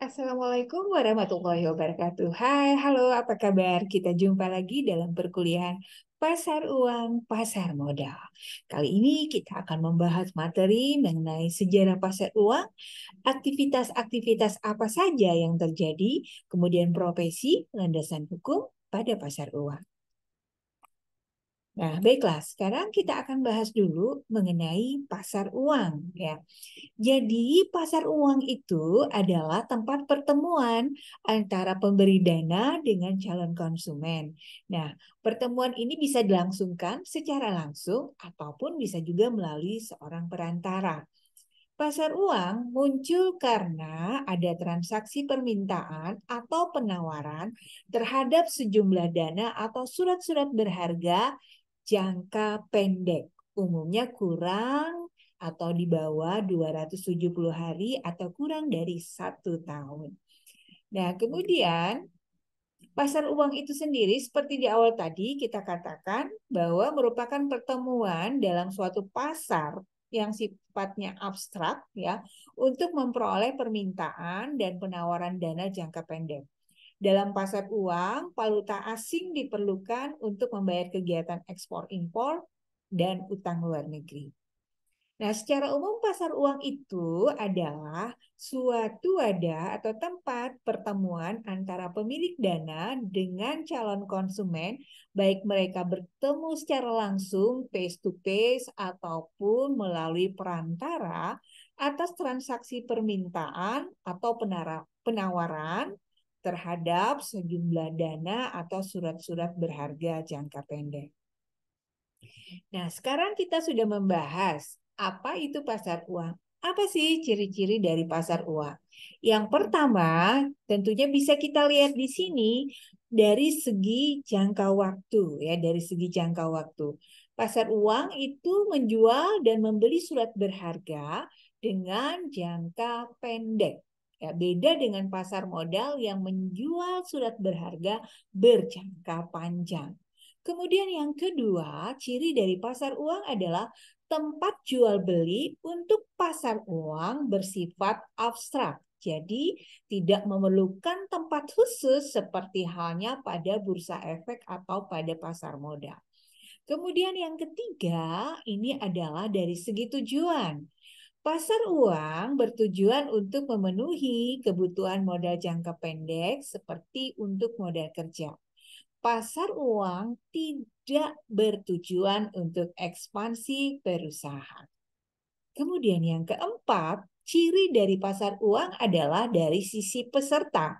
Assalamualaikum warahmatullahi wabarakatuh. Hai, halo, apa kabar? Kita jumpa lagi dalam perkuliahan Pasar Uang, Pasar Modal. Kali ini kita akan membahas materi mengenai sejarah pasar uang, aktivitas-aktivitas apa saja yang terjadi, kemudian profesi, landasan hukum pada pasar uang. Nah, baiklah, sekarang kita akan bahas dulu mengenai pasar uang, ya. Jadi, pasar uang itu adalah tempat pertemuan antara pemberi dana dengan calon konsumen. Nah, pertemuan ini bisa dilangsungkan secara langsung ataupun bisa juga melalui seorang perantara. Pasar uang muncul karena ada transaksi permintaan atau penawaran terhadap sejumlah dana atau surat-surat berharga jangka pendek, umumnya kurang atau di bawah 270 hari atau kurang dari 1 tahun. Nah, kemudian pasar uang itu sendiri seperti di awal tadi kita katakan bahwa merupakan pertemuan dalam suatu pasar yang sifatnya abstrak ya untuk memperoleh permintaan dan penawaran dana jangka pendek. Dalam pasar uang, valuta asing diperlukan untuk membayar kegiatan ekspor impor dan utang luar negeri. Nah, secara umum pasar uang itu adalah suatu wadah atau tempat pertemuan antara pemilik dana dengan calon konsumen, baik mereka bertemu secara langsung, face to face, ataupun melalui perantara atas transaksi permintaan atau penawaran terhadap sejumlah dana atau surat-surat berharga jangka pendek. Nah, sekarang kita sudah membahas apa itu pasar uang. Apa sih ciri-ciri dari pasar uang? Yang pertama, tentunya bisa kita lihat di sini dari segi jangka waktu ya, dari segi jangka waktu. Pasar uang itu menjual dan membeli surat berharga dengan jangka pendek. Ya, beda dengan pasar modal yang menjual surat berharga berjangka panjang. Kemudian yang kedua, ciri dari pasar uang adalah tempat jual beli untuk pasar uang bersifat abstrak. Jadi tidak memerlukan tempat khusus seperti halnya pada bursa efek atau pada pasar modal. Kemudian yang ketiga, ini adalah dari segi tujuan. Pasar uang bertujuan untuk memenuhi kebutuhan modal jangka pendek seperti untuk modal kerja. Pasar uang tidak bertujuan untuk ekspansi perusahaan. Kemudian yang keempat, ciri dari pasar uang adalah dari sisi peserta.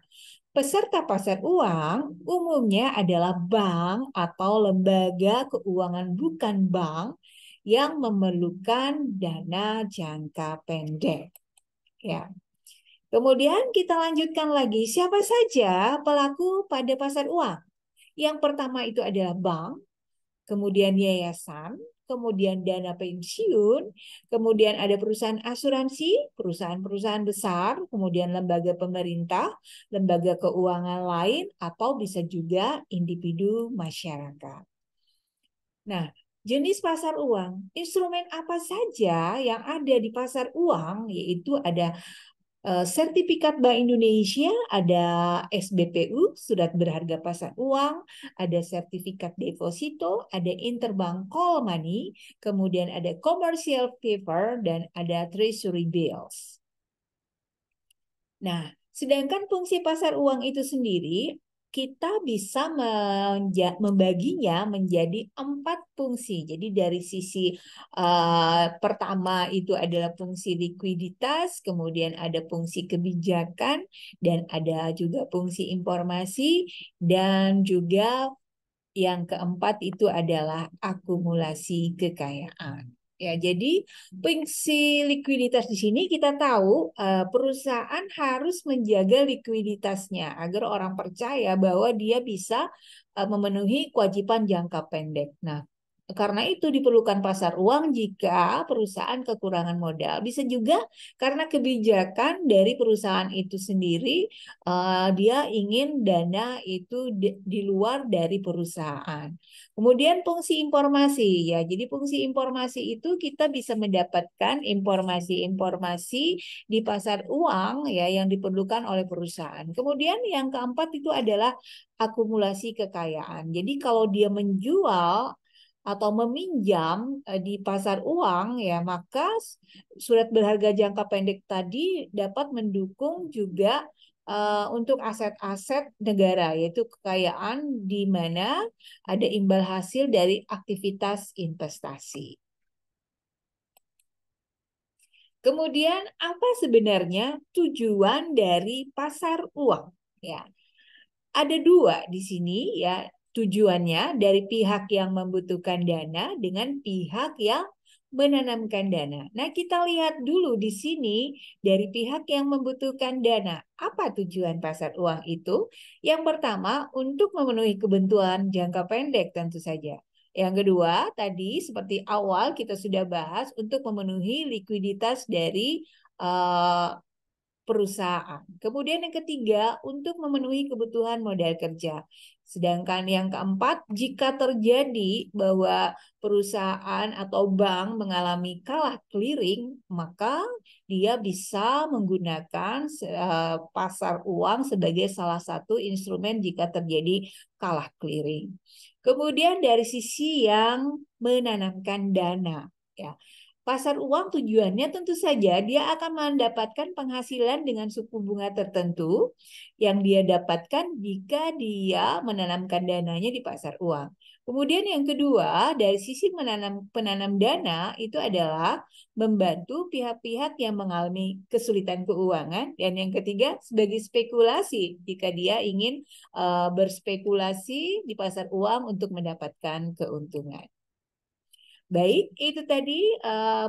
Peserta pasar uang umumnya adalah bank atau lembaga keuangan bukan bank yang memerlukan dana jangka pendek. Ya. Kemudian kita lanjutkan lagi, siapa saja pelaku pada pasar uang? Yang pertama itu adalah bank, kemudian yayasan, kemudian dana pensiun, kemudian ada perusahaan asuransi, perusahaan-perusahaan besar, kemudian lembaga pemerintah, lembaga keuangan lain, atau bisa juga individu masyarakat. Nah, jenis pasar uang, instrumen apa saja yang ada di pasar uang, yaitu ada sertifikat Bank Indonesia, ada SBPU, surat berharga pasar uang, ada sertifikat deposito, ada interbank call money, kemudian ada commercial paper, dan ada treasury bills. Nah, sedangkan fungsi pasar uang itu sendiri, kita bisa membaginya menjadi 4 fungsi. Jadi dari sisi pertama itu adalah fungsi likuiditas, kemudian ada fungsi kebijakan, dan ada juga fungsi informasi, dan juga yang keempat itu adalah akumulasi kekayaan. Ya, jadi fungsi likuiditas di sini kita tahu perusahaan harus menjaga likuiditasnya agar orang percaya bahwa dia bisa memenuhi kewajiban jangka pendek. Nah, Karena itu diperlukan pasar uang jika perusahaan kekurangan modal. Bisa juga karena kebijakan dari perusahaan itu sendiri, dia ingin dana itu di luar dari perusahaan. Kemudian fungsi informasi ya. Jadi fungsi informasi itu kita bisa mendapatkan informasi-informasi di pasar uang ya yang diperlukan oleh perusahaan. Kemudian yang keempat itu adalah akumulasi kekayaan. Jadi kalau dia menjual atau meminjam di pasar uang ya maka surat berharga jangka pendek tadi dapat mendukung juga untuk aset-aset negara yaitu kekayaan di mana ada imbal hasil dari aktivitas investasi. Kemudian apa sebenarnya tujuan dari pasar uang? Ya, ada dua di sini ya tujuannya dari pihak yang membutuhkan dana dengan pihak yang menanamkan dana. Nah, kita lihat dulu di sini dari pihak yang membutuhkan dana. Apa tujuan pasar uang itu? Yang pertama, untuk memenuhi kebutuhan jangka pendek tentu saja. Yang kedua, tadi seperti awal kita sudah bahas untuk memenuhi likuiditas dari uh, perusahaan. Kemudian yang ketiga, untuk memenuhi kebutuhan modal kerja. Sedangkan yang keempat, jika terjadi bahwa perusahaan atau bank mengalami kalah clearing, maka dia bisa menggunakan pasar uang sebagai salah satu instrumen jika terjadi kalah clearing. Kemudian dari sisi yang menanamkan dana, ya. Pasar uang tujuannya tentu saja dia akan mendapatkan penghasilan dengan suku bunga tertentu yang dia dapatkan jika dia menanamkan dananya di pasar uang. Kemudian yang kedua, dari sisi penanam dana itu adalah membantu pihak-pihak yang mengalami kesulitan keuangan. Dan yang ketiga, sebagai spekulasi jika dia ingin berspekulasi di pasar uang untuk mendapatkan keuntungan. Baik, itu tadi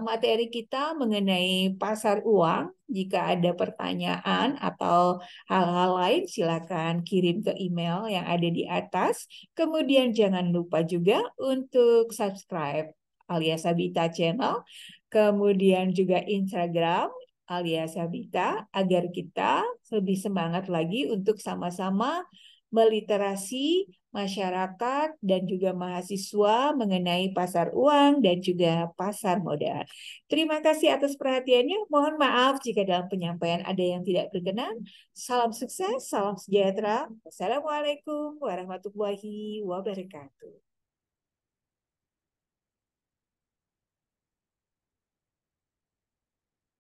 materi kita mengenai pasar uang. Jika ada pertanyaan atau hal-hal lain, silakan kirim ke email yang ada di atas. Kemudian jangan lupa juga untuk subscribe alias Sabita Channel, kemudian juga Instagram alias Sabita, agar kita lebih semangat lagi untuk sama-sama meliterasi masyarakat dan juga mahasiswa mengenai pasar uang dan juga pasar modal. Terima kasih atas perhatiannya. Mohon maaf jika dalam penyampaian ada yang tidak berkenan. Salam sukses, salam sejahtera. Wassalamualaikum warahmatullahi wabarakatuh.